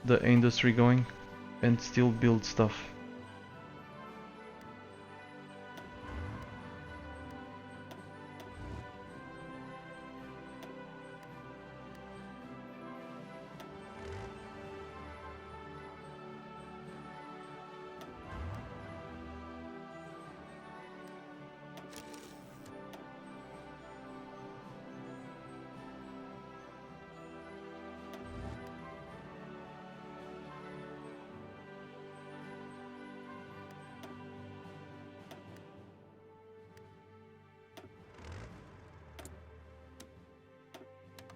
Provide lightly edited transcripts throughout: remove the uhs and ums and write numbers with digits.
the industry going and still build stuff.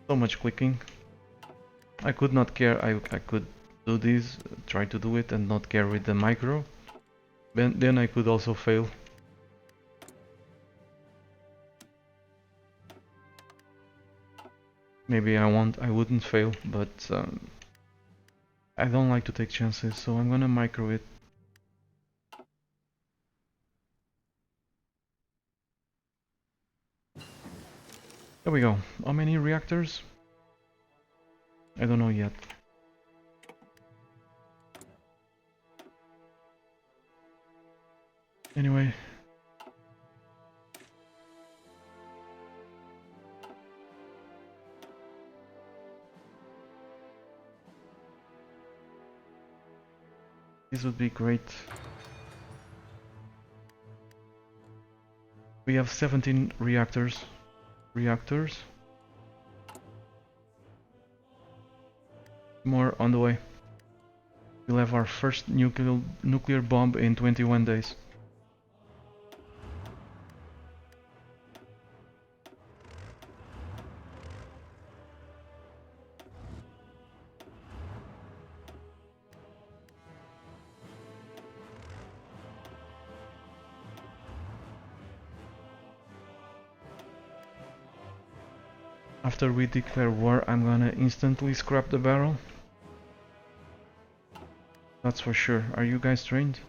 So much clicking. I could not care. I could do this, try to do it and not care with the micro. Then I could also fail. Maybe I wouldn't fail, but I don't like to take chances, so I'm gonna micro it. There we go. How many reactors? I don't know yet. Anyway. This would be great. We have 17 reactors. More on the way. We'll have our first nuclear bomb in 21 days. After we declare war, I'm gonna instantly scrap the barrel. That's for sure. Are you guys trained?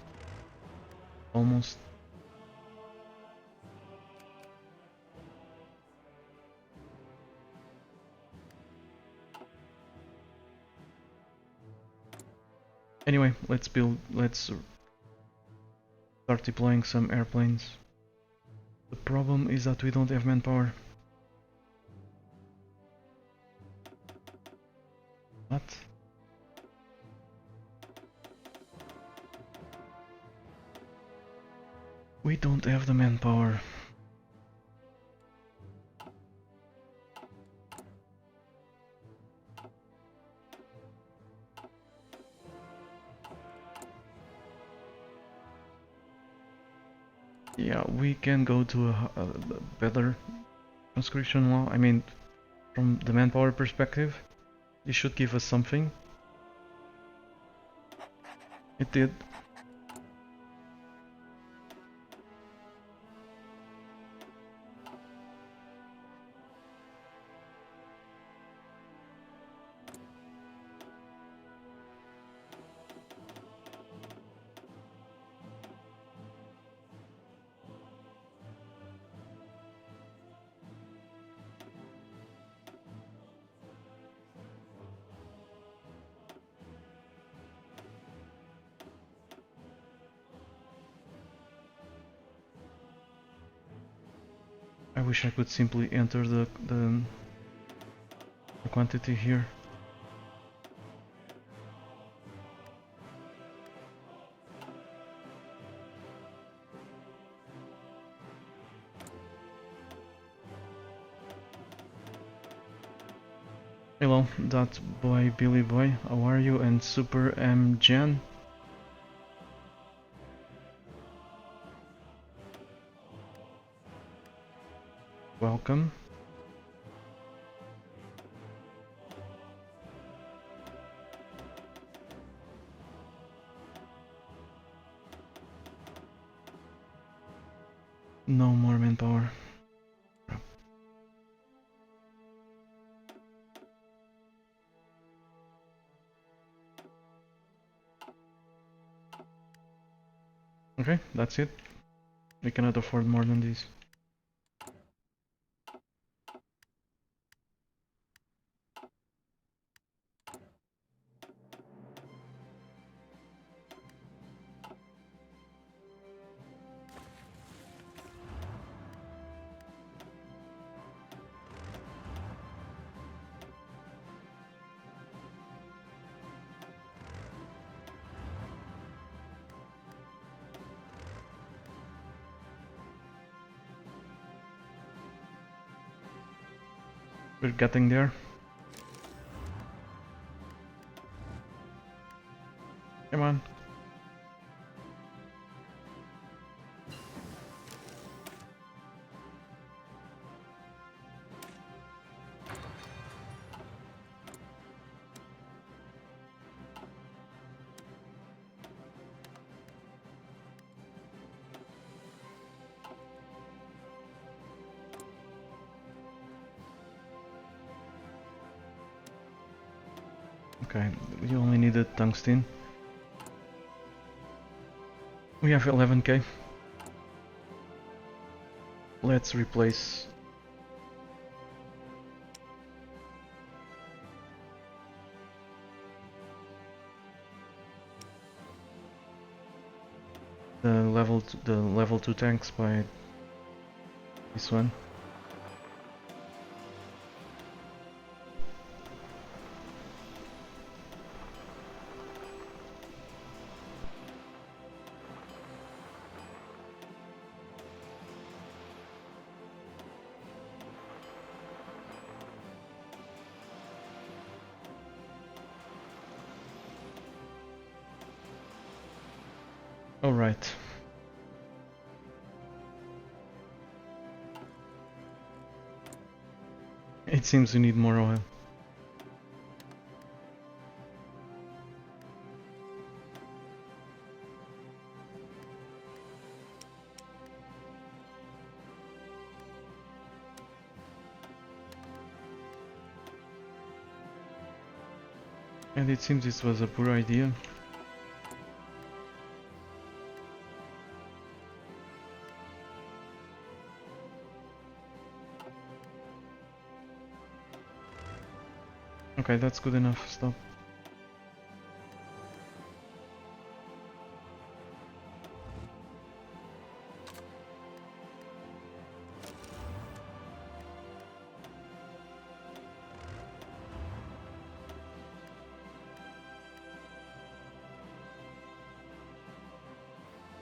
Almost. Anyway, let's start deploying some airplanes. The problem is that we don't have manpower. What? We don't have the manpower. Yeah, we can go to a better conscription law. I mean, from the manpower perspective, this should give us something. It did. I wish I could simply enter the quantity here. Hello, that boy Billy Boy, how are you? And Super M Jan? Welcome. No more manpower. Okay, that's it. We cannot afford more than this. We're getting there. Come on. Okay, we only needed tungsten. We have 11k. Let's replace the level 2 tanks by this one. All right. It seems we need more oil. And it seems this was a poor idea. Okay, that's good enough. Stop.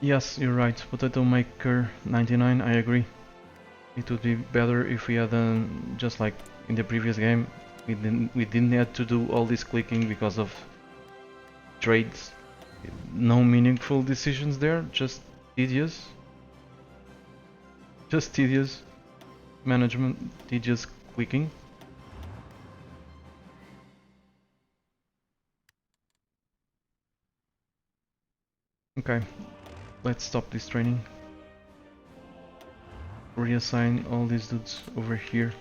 Yes, you're right. Potato Maker 99, I agree. It would be better if we had just like in the previous game, we didn't have to do all this clicking because of trades. No meaningful decisions there, just tedious. Just tedious management, tedious clicking. Okay, let's stop this training. Reassign all these dudes over here.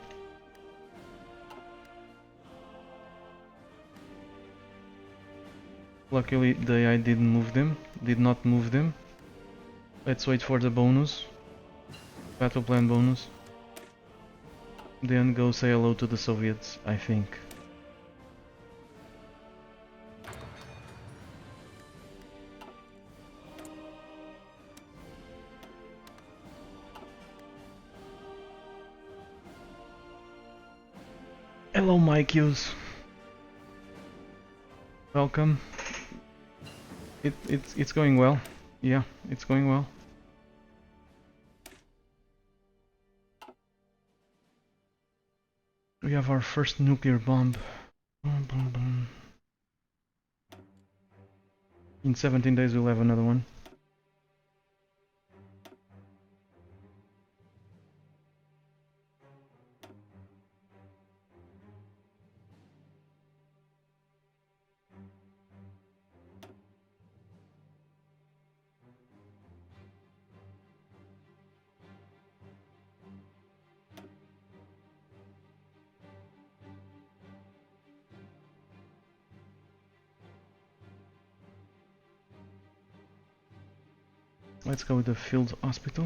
Luckily the AI did not move them. Let's wait for the bonus. Battle plan bonus. Then go say hello to the Soviets, I think. Hello, my Qs. Welcome. It's going well. Yeah, it's going well. We have our first nuclear bomb. Boom, boom, boom. In 17 days we'll have another one. Let's go with the field hospital.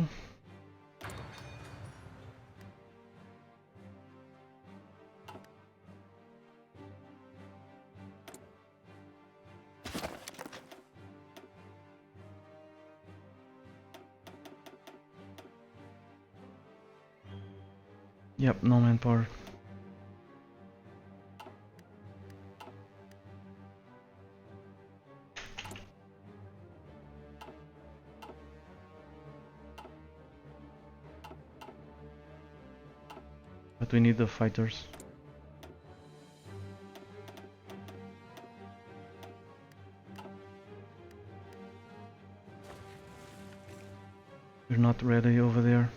Yep, no manpower. But we need the fighters. They're not ready over there.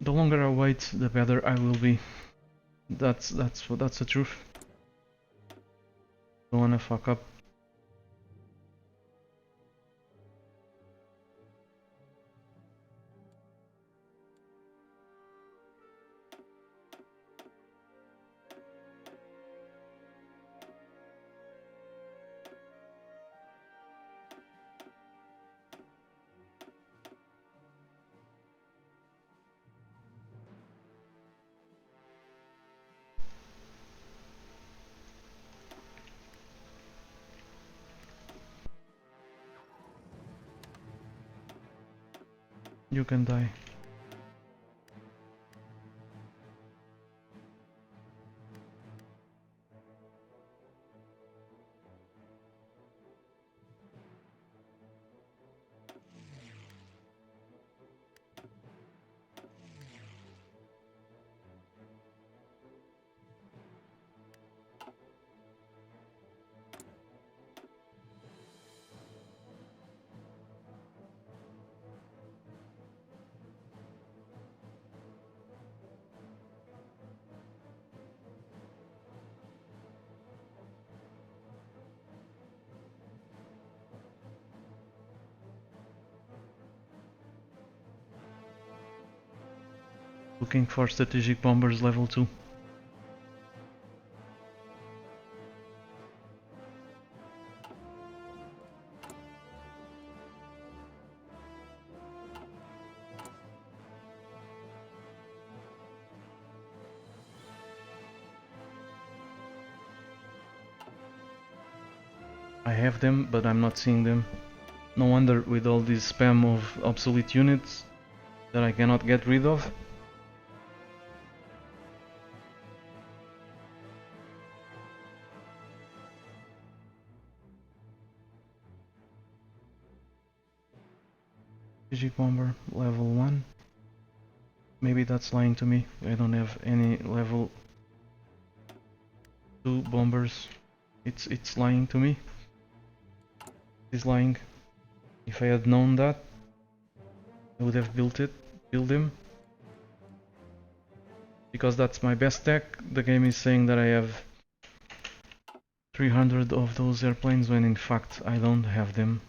The longer I wait, the better I will be. That's the truth. Don't wanna fuck up. You can die. Looking for strategic bombers level 2. I have them, but I'm not seeing them. No wonder with all this spam of obsolete units that I cannot get rid of. Strategic bomber level 1. Maybe that's lying to me. I don't have any level 2 bombers. It's lying to me. It's lying. If I had known that, I would have built him. Because that's my best tech. The game is saying that I have 300 of those airplanes when in fact I don't have them.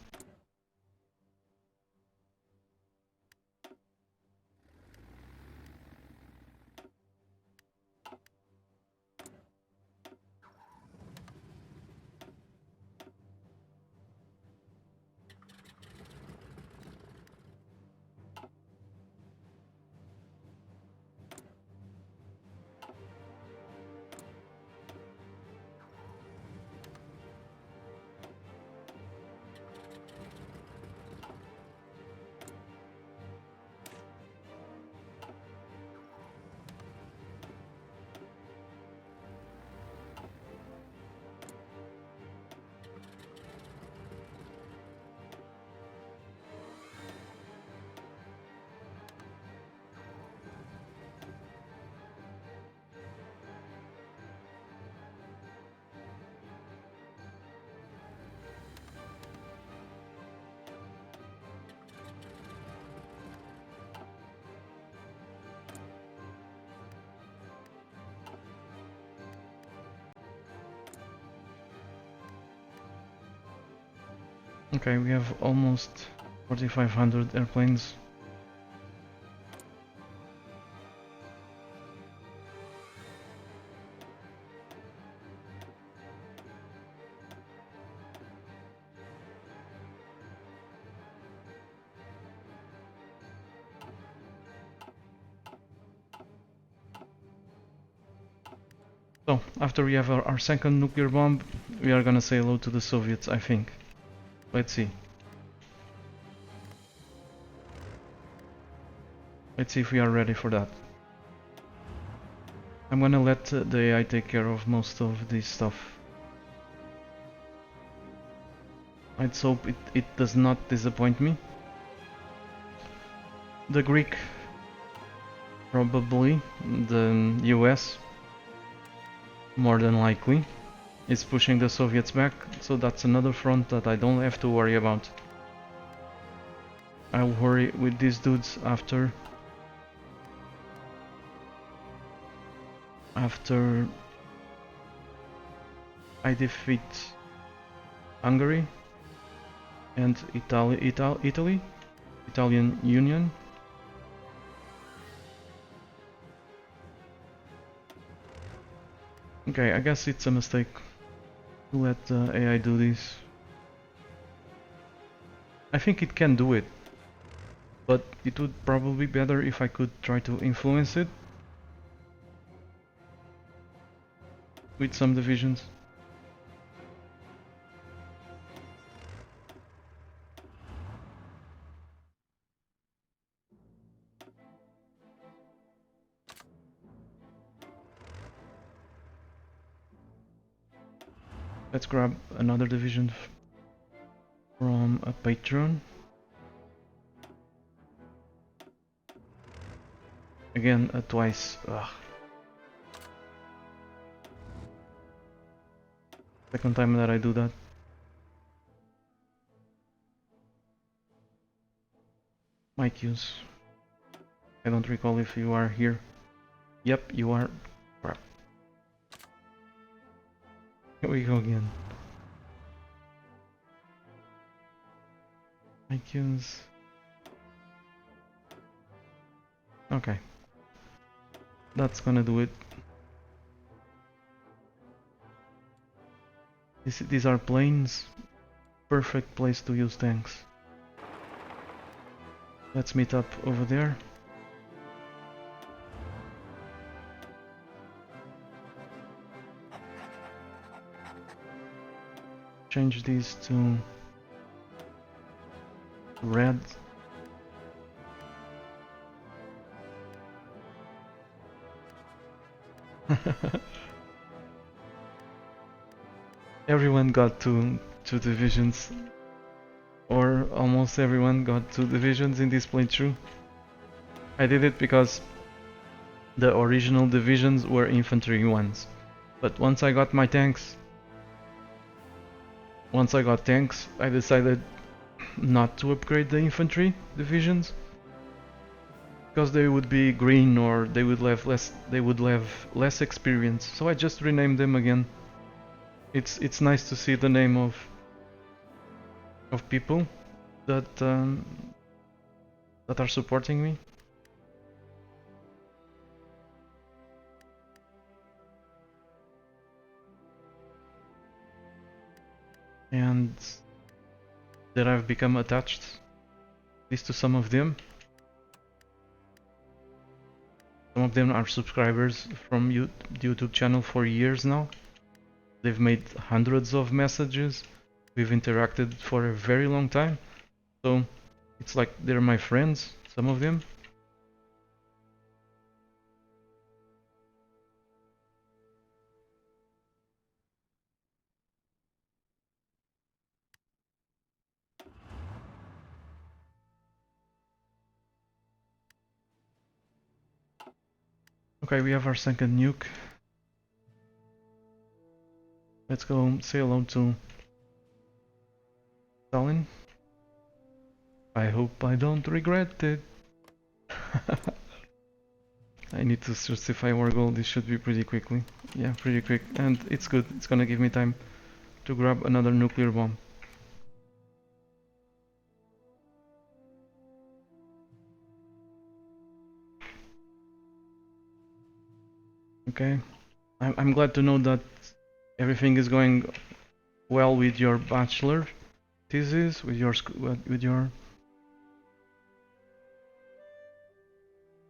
Okay, we have almost 4,500 airplanes. So, after we have our second nuclear bomb, we are gonna say hello to the Soviets, I think. Let's see. Let's see if we are ready for that. I'm gonna let the AI take care of most of this stuff. Let's hope it does not disappoint me. The Greek, probably. The US, more than likely, is pushing the Soviets back, so that's another front that I don't have to worry about. I'll worry with these dudes after I defeat Hungary and Italy, Italian Union. Okay, I guess it's a mistake to let the AI do this. I think it can do it, but it would probably be better if I could try to influence it with some divisions. Let's grab another division from a patron. Again, twice. Ugh. Second time that I do that. My cues. I don't recall if you are here. Yep, you are. Crap. Here we go again. My cues. Okay. That's gonna do it. These are planes. Perfect place to use tanks. Let's meet up over there. Change these to red. Everyone got two divisions, or almost everyone got 2 divisions in this playthrough. I did it because the original divisions were infantry ones, but once I got tanks, I decided not to upgrade the infantry divisions because they would be green or they would have less experience. So I just renamed them again. It's nice to see the name of people that that are supporting me. And that I've become attached, at least to some of them. Some of them are subscribers from the YouTube channel for years now. They've made hundreds of messages. We've interacted for a very long time. So it's like they're my friends, some of them. Okay, we have our second nuke. Let's go say hello to Stalin. I hope I don't regret it. I need to justify our goal. This should be pretty quickly. Yeah, pretty quick. And it's good. It's gonna give me time to grab another nuclear bomb. Okay. I'm glad to know that everything is going well with your bachelor thesis, with your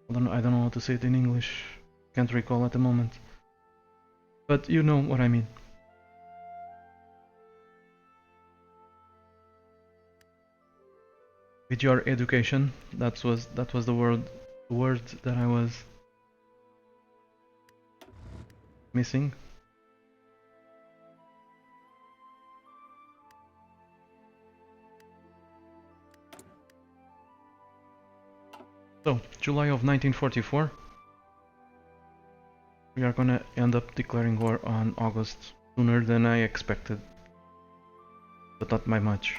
I don't know how to say it in English. Can't recall at the moment. But you know what I mean. With your education, that was the word word that I was missing. So, July of 1944. We are gonna end up declaring war on August sooner than I expected, but not by much.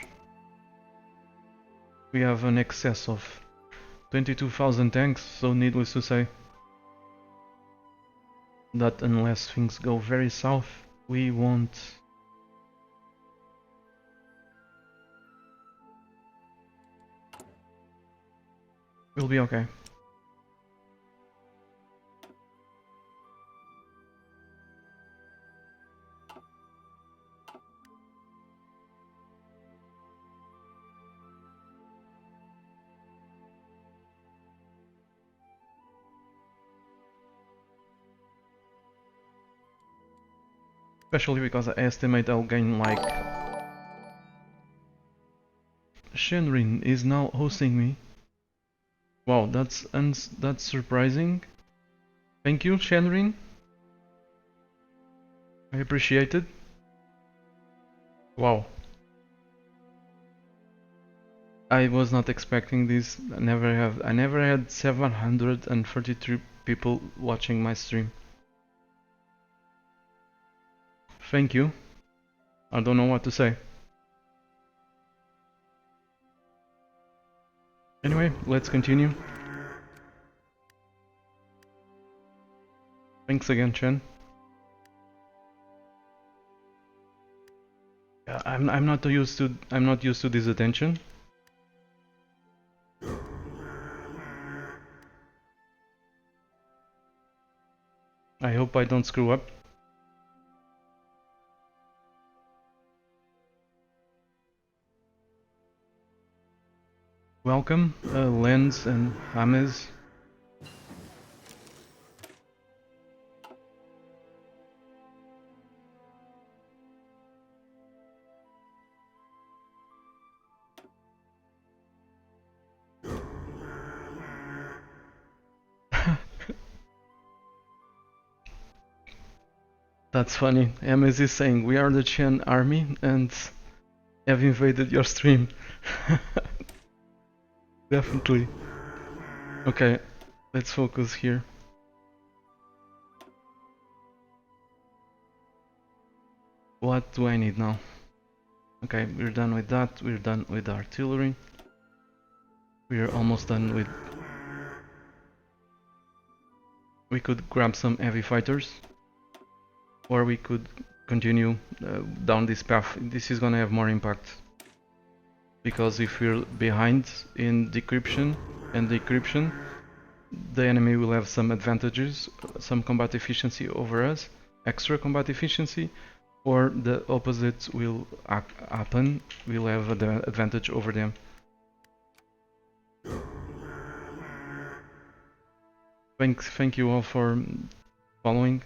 We have an excess of 22,000 tanks, so needless to say that unless things go very south, we won't. We'll be okay. Especially because I estimate I'll gain like... Shenrin is now hosting me. Wow, that's surprising. Thank you, Shenrin. I appreciate it. Wow. I was not expecting this. I never had 733 people watching my stream. Thank you. I don't know what to say. Anyway, let's continue. Thanks again, Chen. I'm not used to this attention. I hope I don't screw up. Welcome, Lens and James. That's funny. James is saying we are the Chen army and have invaded your stream. Definitely. Okay, let's focus here. What do I need now? Okay, we're done with that. We're done with artillery. We're almost done with... We could grab some heavy fighters. Or we could continue down this path. This is gonna have more impact. Because if we're behind in decryption and decryption, the enemy will have some advantages, some combat efficiency over us, extra combat efficiency, or the opposite will happen, we'll have an advantage over them. Thank you all for following.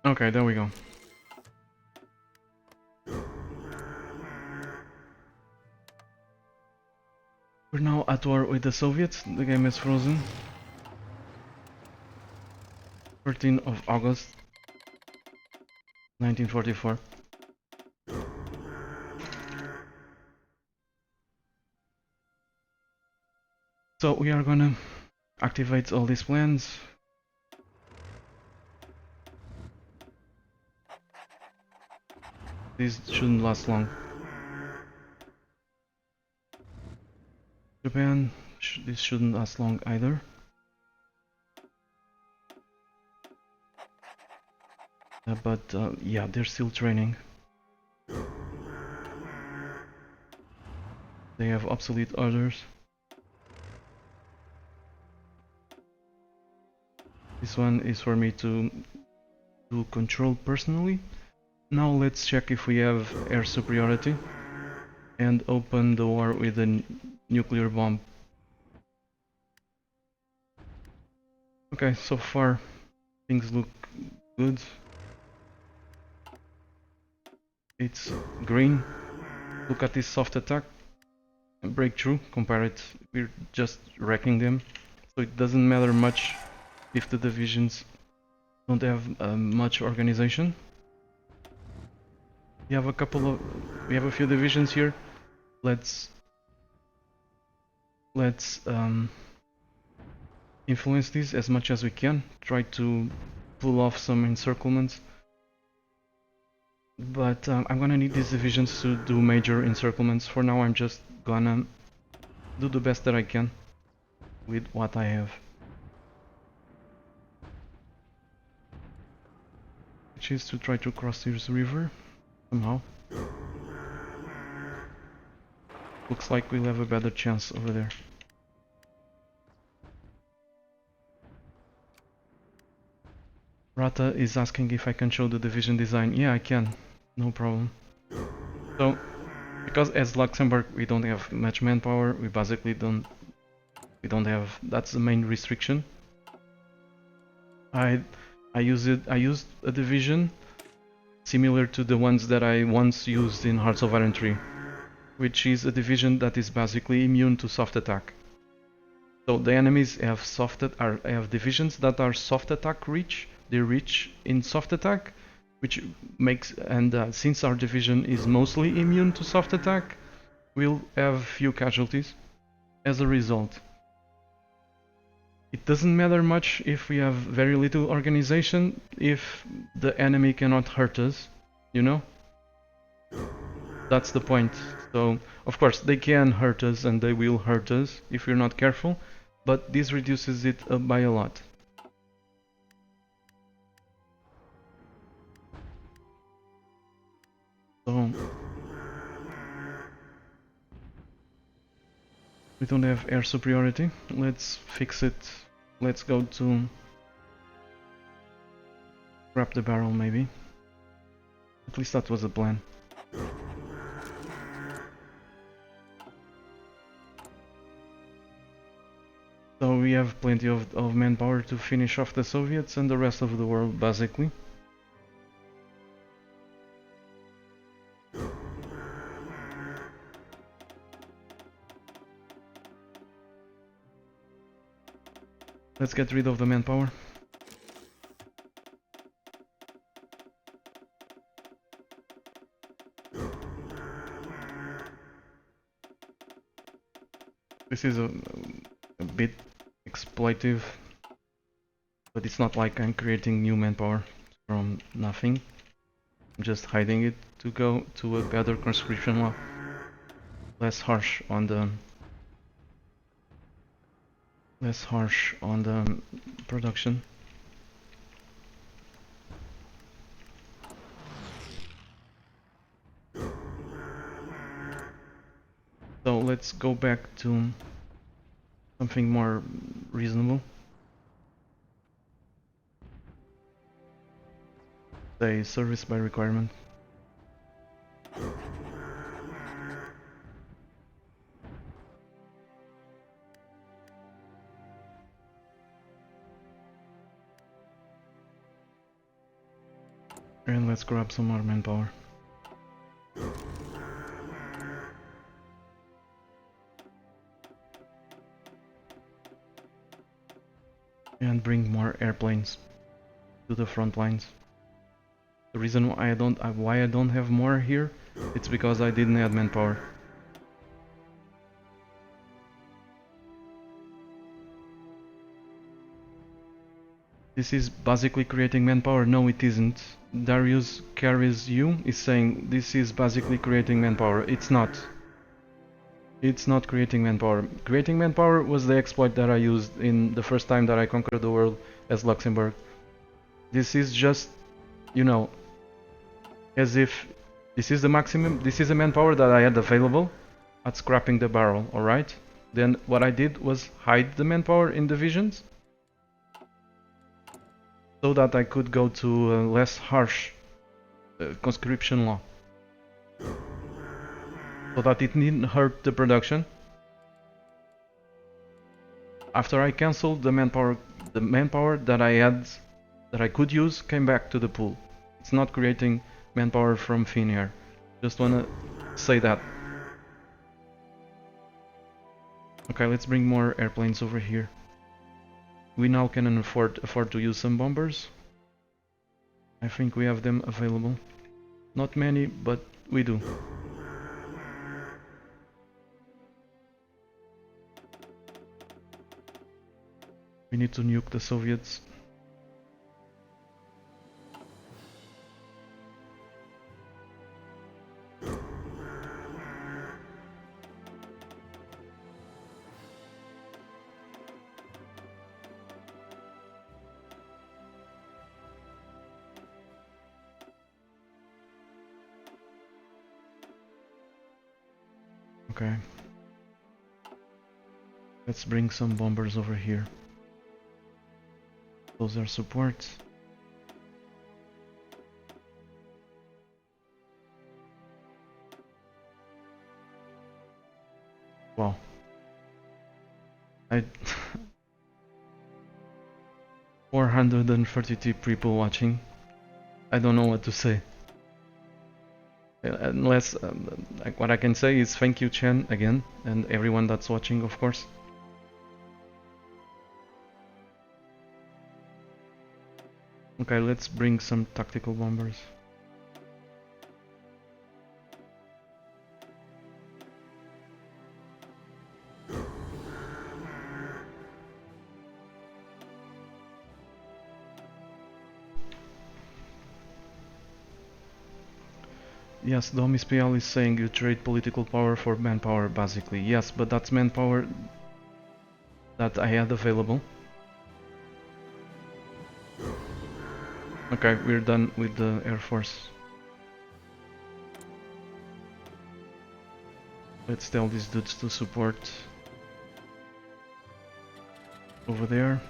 Okay, there we go. We're now at war with the Soviets. The game is frozen. 13th of August 1944. So we are gonna activate all these plans. This shouldn't last long. Japan, this shouldn't last long either. But yeah, they're still training. They have obsolete orders. This one is for me to control personally. Now let's check if we have air superiority and open the war with a nuclear bomb. Okay, so far things look good. It's green. Look at this soft attack and breakthrough. Compare it. We're just wrecking them. So it doesn't matter much if the divisions don't have much organization. We have a few divisions here. Let's influence these as much as we can. Try to pull off some encirclements. But I'm gonna need these divisions to do major encirclements. For now I'm just gonna do the best that I can with what I have. Which is to try to cross this river somehow. Looks like we'll have a better chance over there. Rata is asking if I can show the division design. Yeah, I can. No problem. So, because as Luxembourg we don't have much manpower, we basically don't have, that's the main restriction. I used a division similar to the ones that I once used in Hearts of Iron 3, which is a division that is basically immune to soft attack. So the enemies have have divisions that are soft attack reach. They reach in soft attack, which makes, and since our division is mostly immune to soft attack, we'll have few casualties as a result. It doesn't matter much if we have very little organization if the enemy cannot hurt us, you know? That's the point. So, of course, they can hurt us and they will hurt us if we're not careful, but this reduces it by a lot. So, we don't have air superiority. Let's fix it. Let's go to grab the barrel, maybe. At least that was the plan. So we have plenty of manpower to finish off the Soviets and the rest of the world, basically. Let's get rid of the manpower. This is a bit exploitive, but it's not like I'm creating new manpower from nothing. I'm just hiding it to go to a better conscription law. Less harsh on the production. So let's go back to something more reasonable. Say service by requirement. And let's grab some more manpower. And bring more airplanes to the front lines. The reason why I don't have more here, it's because I didn't add manpower. This is basically creating manpower. No, it isn't. Darius carries you is saying this is basically creating manpower. It's not. It's not creating manpower. Creating manpower was the exploit that I used in the first time that I conquered the world as Luxembourg. This is just, you know, as if this is the maximum, this is the manpower that I had available at scrapping the barrel, alright? Then what I did was hide the manpower in divisions so that I could go to a less harsh conscription law. So that it didn't hurt the production. After I cancelled the manpower that I had, that I could use, came back to the pool. It's not creating manpower from thin air. Just wanna say that. Okay, let's bring more airplanes over here. We now can afford to use some bombers. I think we have them available. Not many, but we do. We need to nuke the Soviets. Okay. Let's bring some bombers over here. Those are supports. Wow. 432 people watching. I don't know what to say. Unless, like, what I can say is thank you, Chen, again, and everyone that's watching, of course. Okay, let's bring some tactical bombers. Yes, Domis PL is saying you trade political power for manpower, basically. Yes, but that's manpower that I had available. Okay, we're done with the Air Force. Let's tell these dudes to support over there.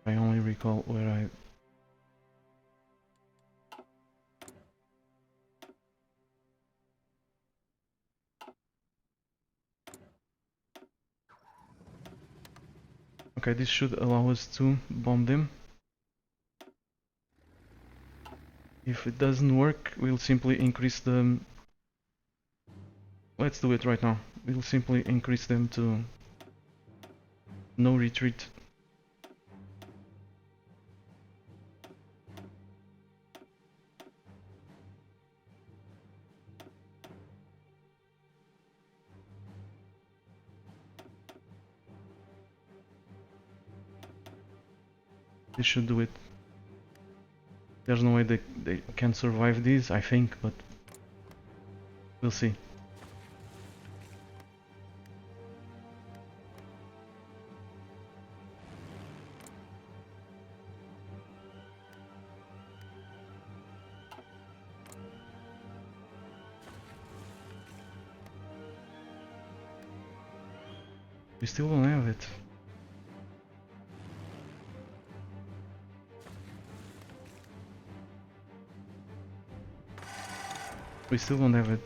I only recall where I... Okay, this should allow us to bomb them. If it doesn't work, we'll simply increase them. Let's do it right now. We'll simply increase them to no retreat. This should do it. There's no way they can survive these, I think, but we'll see. We still don't have it. We still don't have it.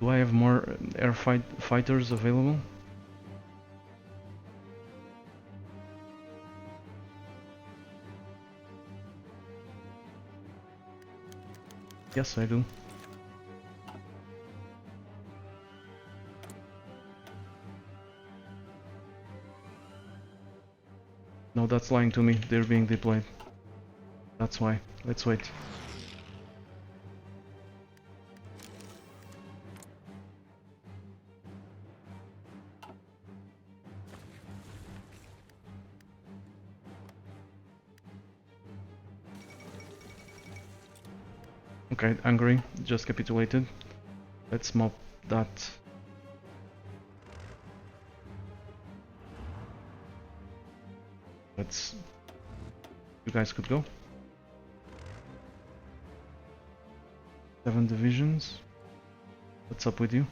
Do I have more fighters available? Yes, I do. No, that's lying to me. They're being deployed. That's why. Let's wait. Okay, Hungary just capitulated. Let's mop that. Let's... You guys could go. 7 divisions. What's up with you?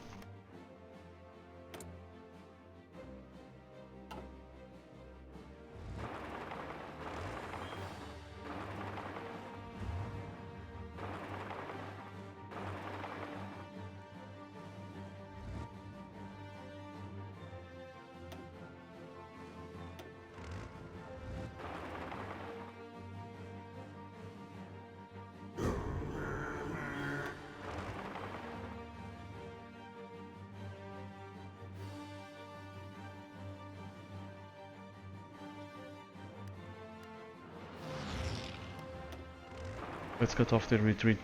Let's cut off their retreat.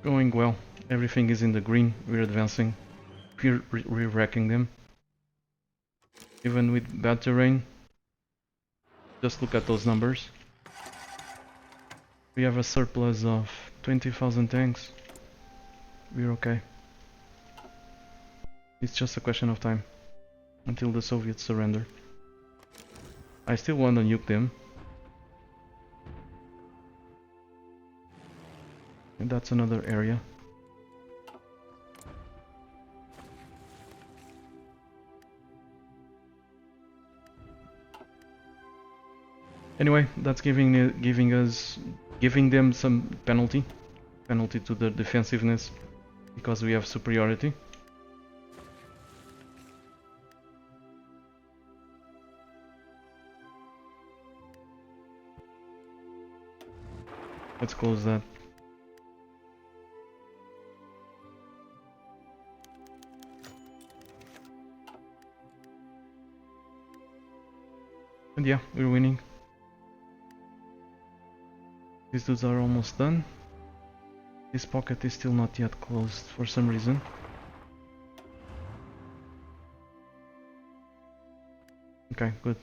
Going well. Everything is in the green. We're advancing. We're wrecking them. Even with bad terrain. Just look at those numbers. We have a surplus of 20,000 tanks. We're okay. It's just a question of time until the Soviets surrender. I still want to nuke them. And that's another area. Anyway, that's giving them some penalty to the defensiveness because we have superiority. Let's close that. And yeah, we're winning. These dudes are almost done. This pocket is still not yet closed for some reason. Okay, good.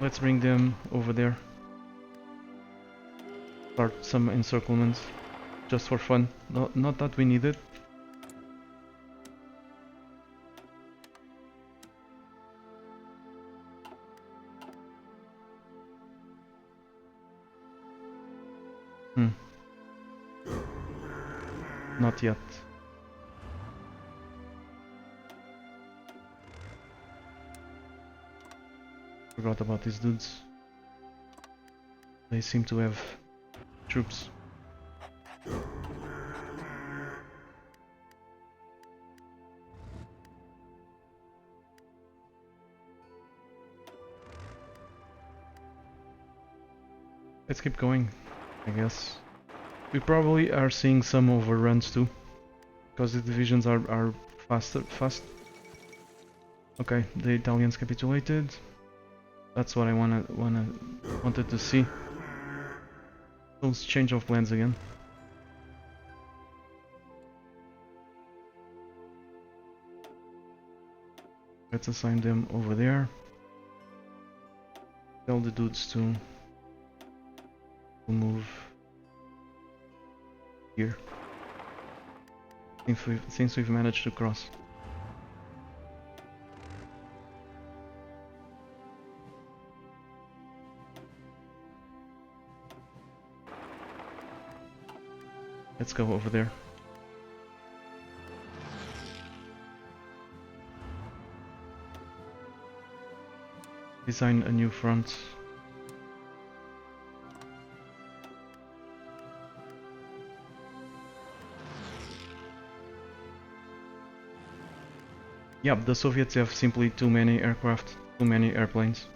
Let's bring them over there. Start some encirclements, just for fun. Not that we need it. Not yet. Forgot about these dudes. They seem to have troops. Let's keep going, I guess. We probably are seeing some overruns too, because the divisions are fast. Okay, the Italians capitulated. That's what I wanted to see. Those change of plans again. Let's assign them over there. Tell the dudes to move here. Since we've managed to cross. Let's go over there. Design a new front. Yeah, the Soviets have simply too many aircraft, too many airplanes.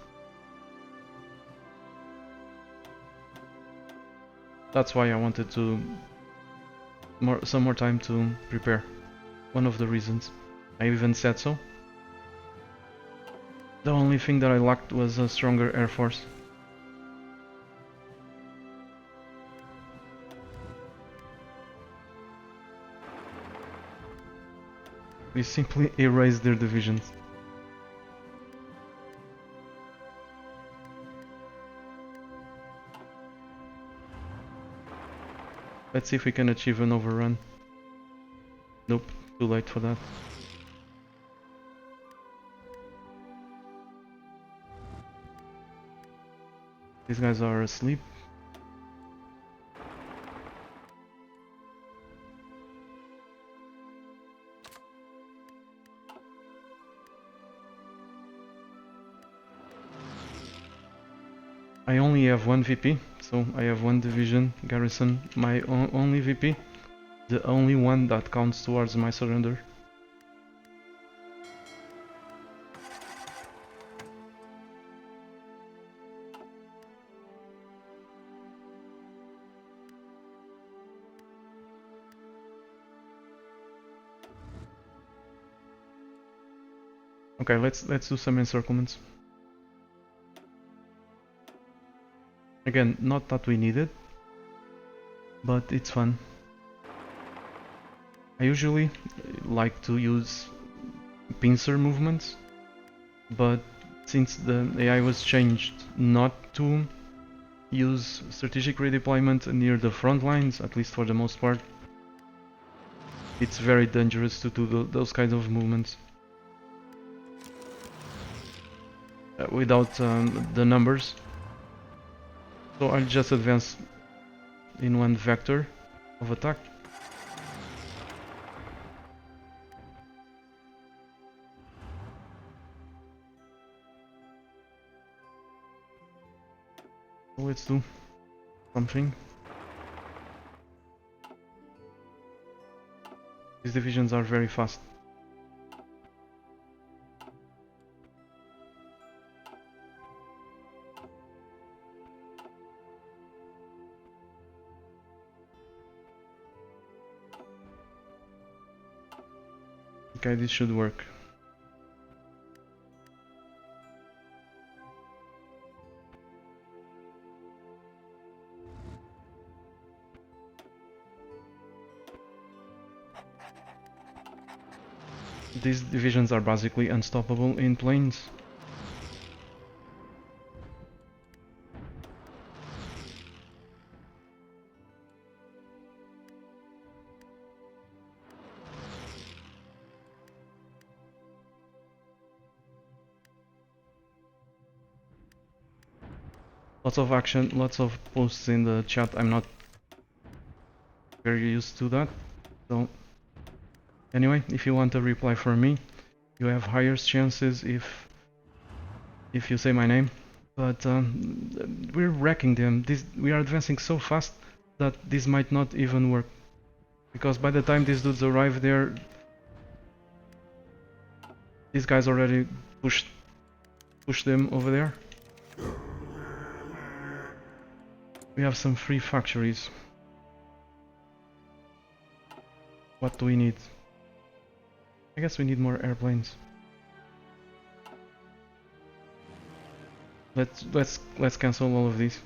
That's why I wanted some more time to prepare. One of the reasons. I even said so. The only thing that I lacked was a stronger air force. We simply erased their divisions. Let's see if we can achieve an overrun. Nope, too late for that. These guys are asleep. I only have one VP, so I have one division garrison, my only VP, the only one that counts towards my surrender. Okay, let's do some encirclements. Again, not that we need it, but it's fun. I usually like to use pincer movements, but since the AI was changed not to use strategic redeployment near the front lines, at least for the most part, it's very dangerous to do those kinds of movements without the numbers. So I'll just advance in one vector of attack. Let's do something. These divisions are very fast. Okay, this should work. These divisions are basically unstoppable in planes. Lots of action, lots of posts in the chat. I'm not very used to that. So anyway, if you want a reply from me, you have higher chances if you say my name. But we're wrecking them. We are advancing so fast that this might not even work. Because by the time these dudes arrive there, these guys already pushed them over there. We have some free factories. What do we need? I guess we need more airplanes. Let's cancel all of these.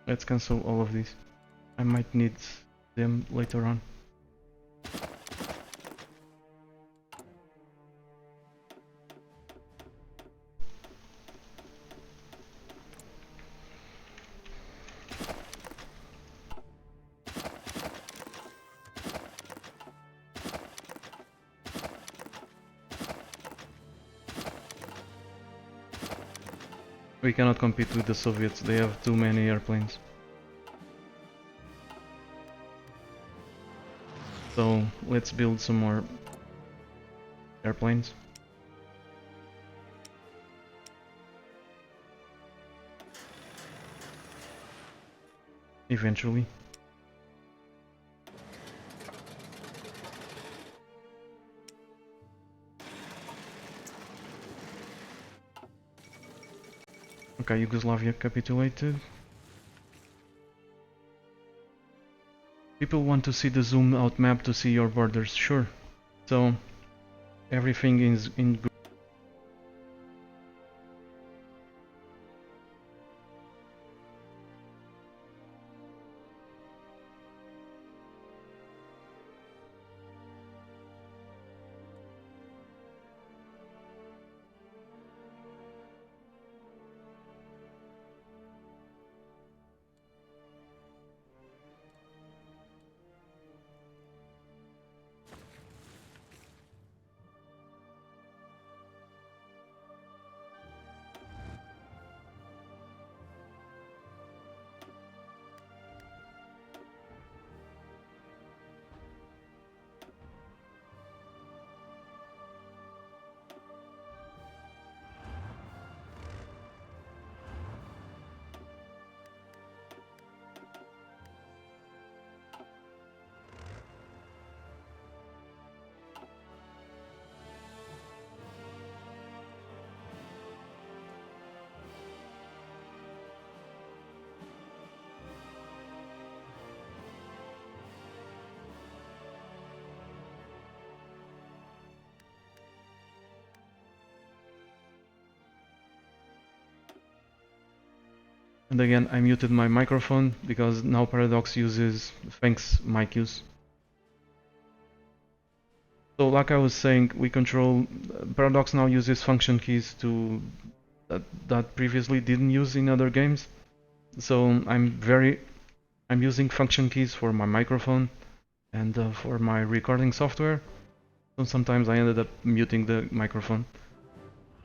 Let's cancel all of these. I might need them later on. We cannot compete with the Soviets, they have too many airplanes. So let's build some more airplanes. Eventually. Okay, Yugoslavia capitulated. People want to see the zoom out map to see your borders, sure. So everything is in And again, I muted my microphone because now Paradox uses thanks mic use. So like I was saying, we control Paradox now uses function keys to that previously didn't use in other games. So I'm using function keys for my microphone and for my recording software. So sometimes I ended up muting the microphone.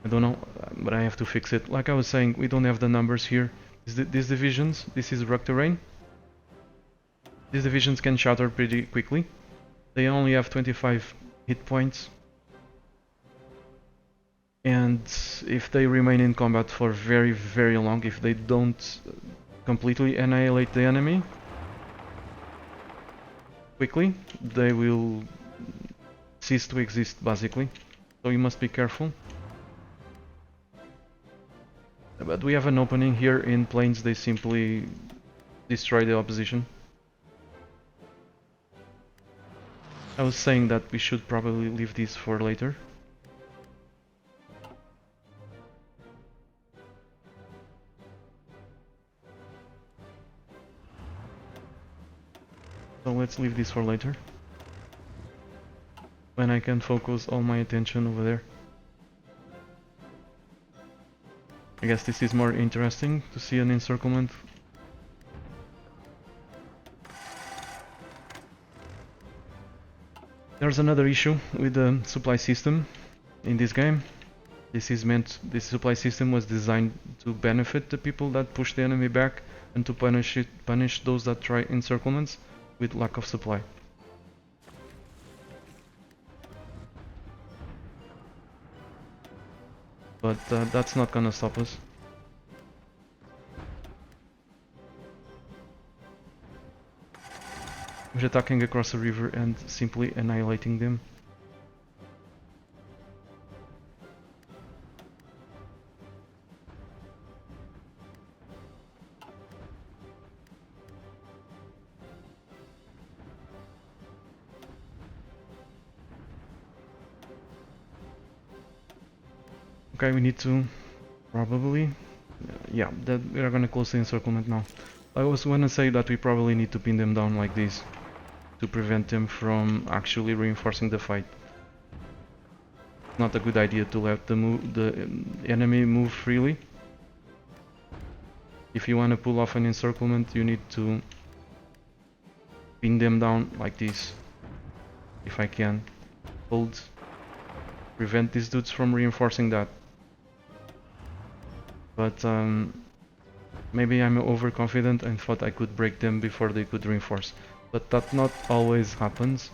I don't know, but I have to fix it. Like I was saying, we don't have the numbers here. These divisions, this is ruck terrain. These divisions can shatter pretty quickly. They only have 25 hit points. And if they remain in combat for very, very long, if they don't completely annihilate the enemy quickly, they will cease to exist, basically. So you must be careful. But we have an opening here in planes, they simply destroy the opposition. I was saying that we should probably leave this for later. So let's leave this for later, when I can focus all my attention over there. I guess this is more interesting to see an encirclement. There's another issue with the supply system in this game. This supply system was designed to benefit the people that push the enemy back and to punish those that try encirclements with lack of supply. But that's not gonna stop us. We're attacking across a river and simply annihilating them. Okay, we need to probably, yeah, that we are gonna close the encirclement now. I was gonna say that we probably need to pin them down like this to prevent them from actually reinforcing the fight. Not a good idea to let the enemy move freely. If you want to pull off an encirclement, you need to pin them down like this. If I can hold, prevent these dudes from reinforcing that. But maybe I'm overconfident and thought I could break them before they could reinforce. But that not always happens.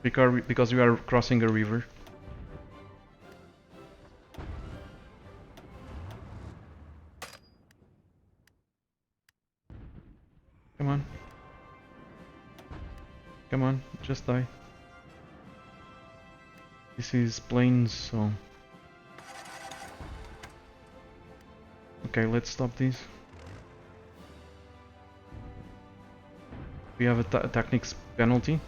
Because we are crossing a river. Come on. Come on, just die. This is plains, so... Okay, let's stop these. We have a tactics penalty.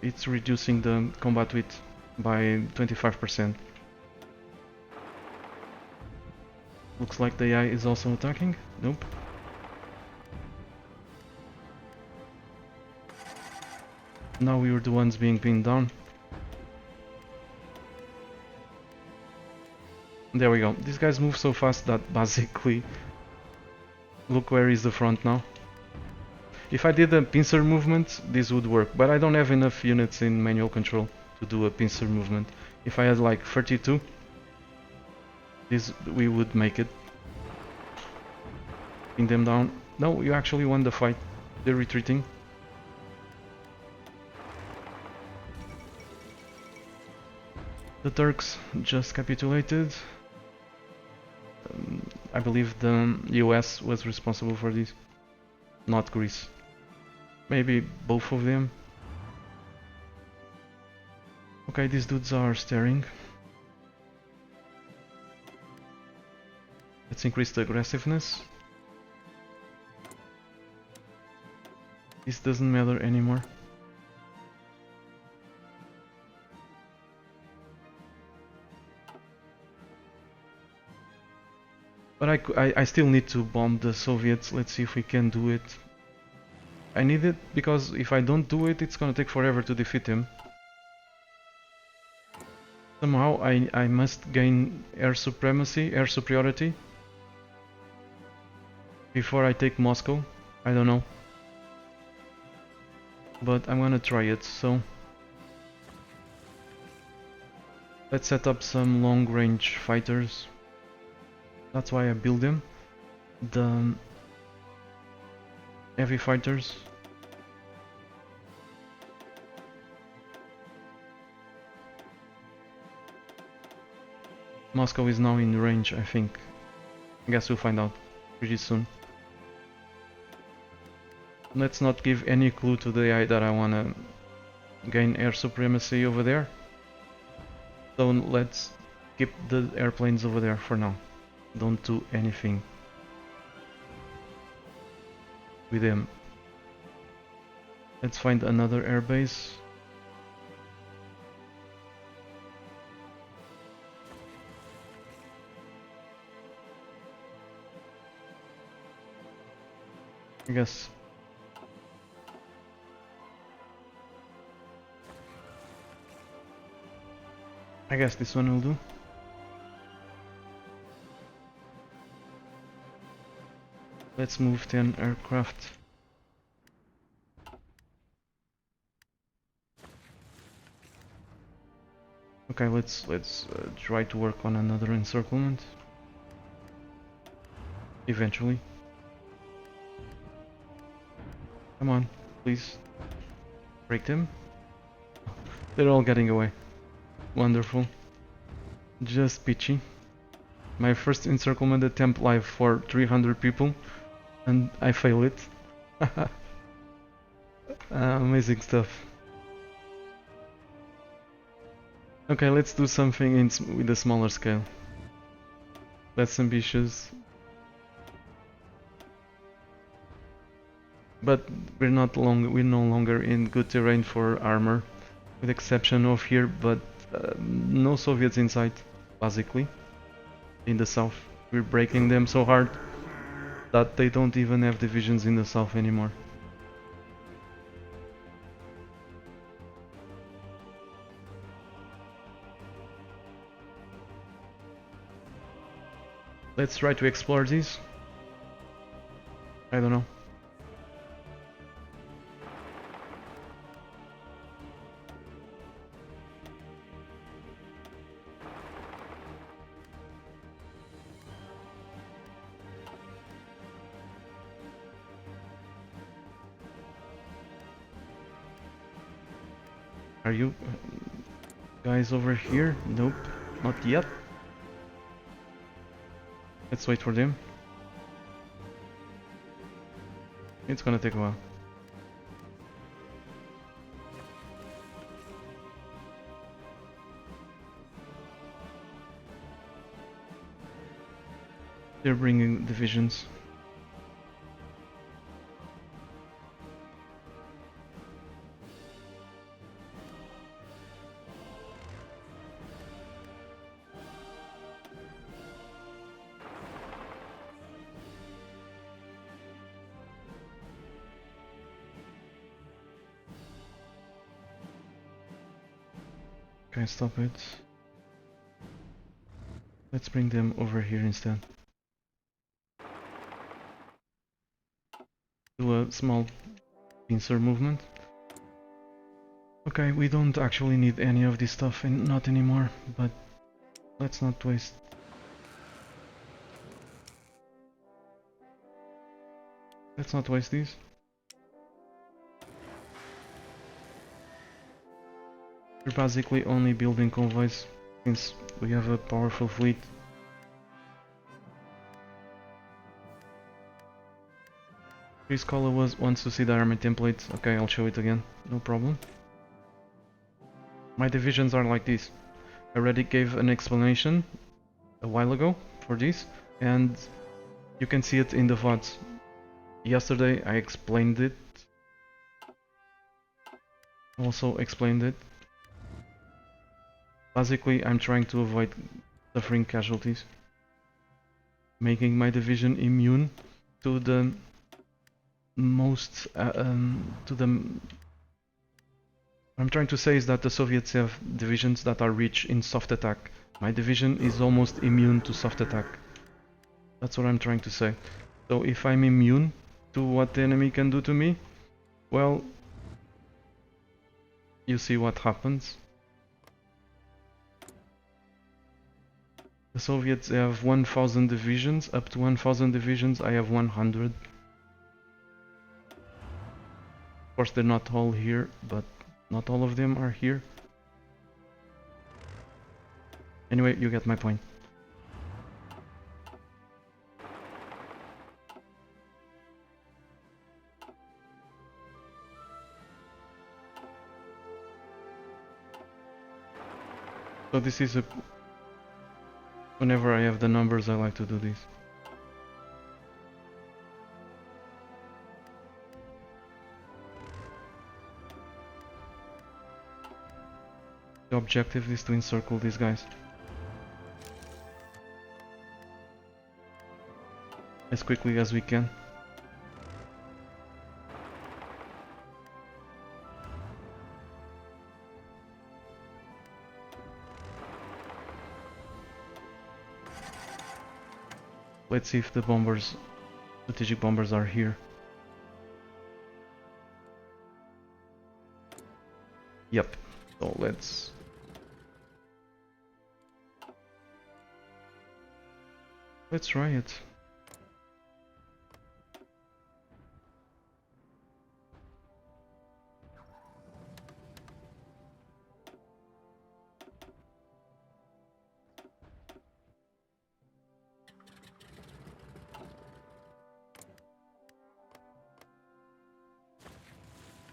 It's reducing the combat width by 25%. Looks like the AI is also attacking. Nope. Now we were the ones being pinned down. There we go. These guys move so fast that basically... Look where is the front now. If I did a pincer movement, this would work, but I don't have enough units in manual control to do a pincer movement. If I had like 32, we would make it. Pin them down. No, you actually won the fight. They're retreating. The Turks just capitulated. I believe the US was responsible for this, not Greece. Maybe both of them. Okay, these dudes are staring. Let's increase the aggressiveness. This doesn't matter anymore. But I still need to bomb the Soviets. Let's see if we can do it. I need it because if I don't do it, it's gonna take forever to defeat him. Somehow I must gain air supremacy, air superiority before I take Moscow. I don't know. But I'm gonna try it, so let's set up some long-range fighters. That's why I build them. The heavy fighters. Moscow is now in range, I think. I guess we'll find out pretty soon. Let's not give any clue to the AI that I wanna gain air supremacy over there. So let's keep the airplanes over there for now. Don't do anything with them. Let's find another airbase. I guess this one will do. Let's move 10 aircraft. Okay, let's try to work on another encirclement. Eventually. Come on, please. Break them. They're all getting away. Wonderful. Just peachy. My first encirclement attempt live for 300 people. And I fail it. Amazing stuff. Okay, let's do something with a smaller scale. That's ambitious. But we're no longer in good terrain for armor, with exception of here, but no Soviets in sight, basically, in the south. We're breaking them so hard that they don't even have divisions in the south anymore. Let's try to explore these. I don't know. Are you guys over here? Nope, not yet. Let's wait for them. It's gonna take a while. They're bringing divisions. Okay, stop it. Let's bring them over here instead. Do a small pincer movement. Okay, we don't actually need any of this stuff, and not anymore, but let's not waste. Let's not waste these. We're basically only building convoys since we have a powerful fleet. Chris Cola wants to see the army template. Okay, I'll show it again. No problem. My divisions are like this. I already gave an explanation a while ago for this, and you can see it in the VODs. Yesterday I explained it. Also explained it. Basically, I'm trying to avoid suffering casualties. making my division immune to the most to the what I'm trying to say is that the Soviets have divisions that are rich in soft attack. My division is almost immune to soft attack. That's what I'm trying to say. So if I'm immune to what the enemy can do to me, well, you see what happens. The Soviets have 1000 divisions, up to 1000 divisions, I have 100. Of course they're not all here, but not all of them are here. Anyway, you get my point. So this is a... Whenever I have the numbers, I like to do this. The objective is to encircle these guys as quickly as we can. Let's see if the bombers, strategic bombers, are here. Yep, so let's... Let's try it.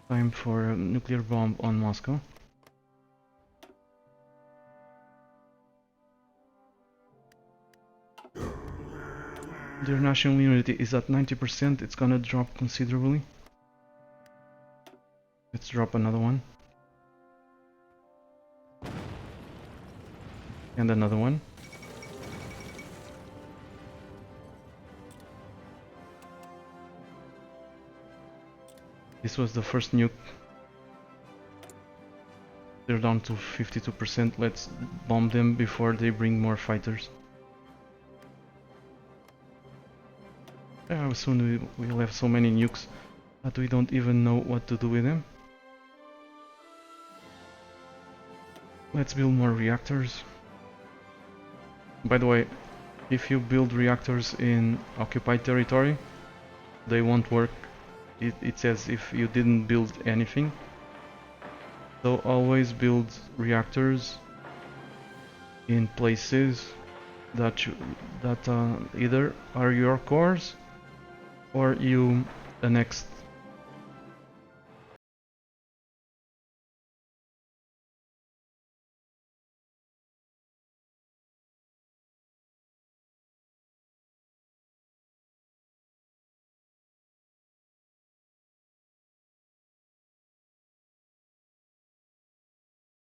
Time for a nuclear bomb on Moscow. Their national unity is at 90%, it's gonna drop considerably. Let's drop another one. And another one. This was the first nuke. They're down to 52%. Let's bomb them before they bring more fighters. Yeah, soon we'll have so many nukes that we don't even know what to do with them. Let's build more reactors. By the way, if you build reactors in occupied territory, they won't work. It says if you didn't build anything. So always build reactors in places that either are your cores or you annexed